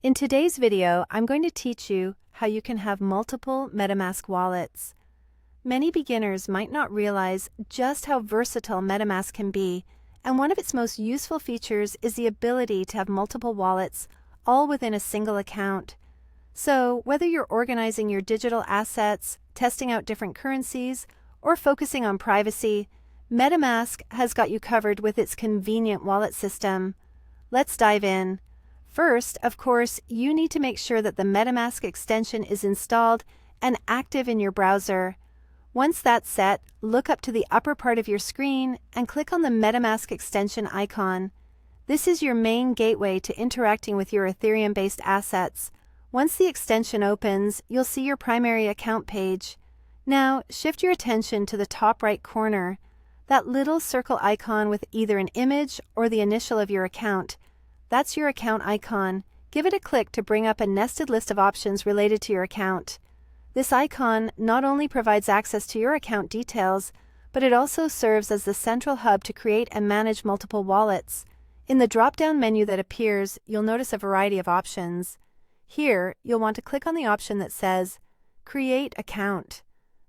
In today's video, I'm going to teach you how you can have multiple MetaMask wallets. Many beginners might not realize just how versatile MetaMask can be, and one of its most useful features is the ability to have multiple wallets all within a single account. So, whether you're organizing your digital assets, testing out different currencies, or focusing on privacy, MetaMask has got you covered with its convenient wallet system. Let's dive in. First, of course, you need to make sure that the MetaMask extension is installed and active in your browser. Once that's set, look up to the upper part of your screen and click on the MetaMask extension icon. This is your main gateway to interacting with your Ethereum-based assets. Once the extension opens, you'll see your primary account page. Now, shift your attention to the top right corner, that little circle icon with either an image or the initial of your account. That's your account icon. Give it a click to bring up a nested list of options related to your account. This icon not only provides access to your account details, but it also serves as the central hub to create and manage multiple wallets. In the drop-down menu that appears, you'll notice a variety of options. Here, you'll want to click on the option that says, Create Account.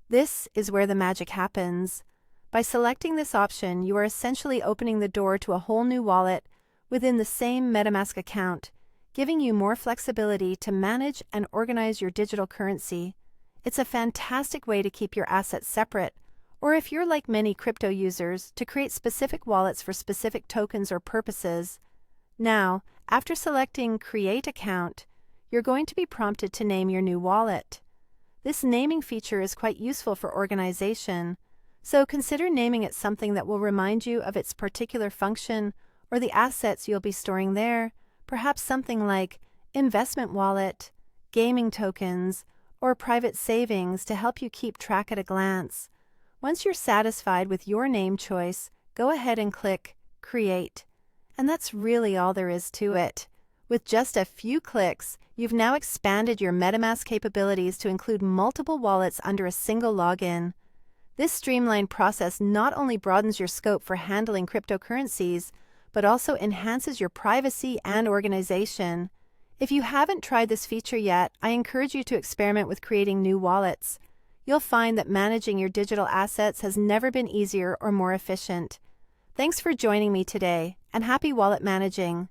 This is where the magic happens. By selecting this option, you are essentially opening the door to a whole new wallet within the same MetaMask account, giving you more flexibility to manage and organize your digital currency. It's a fantastic way to keep your assets separate, or if you're like many crypto users, to create specific wallets for specific tokens or purposes. Now, after selecting Create Account, you're going to be prompted to name your new wallet. This naming feature is quite useful for organization, so consider naming it something that will remind you of its particular function or the assets you'll be storing there, perhaps something like investment wallet, gaming tokens, or private savings to help you keep track at a glance. Once you're satisfied with your name choice, go ahead and click Create. And that's really all there is to it. With just a few clicks, you've now expanded your MetaMask capabilities to include multiple wallets under a single login. This streamlined process not only broadens your scope for handling cryptocurrencies, but also enhances your privacy and organization. If you haven't tried this feature yet, I encourage you to experiment with creating new wallets. You'll find that managing your digital assets has never been easier or more efficient. Thanks for joining me today, and happy wallet managing.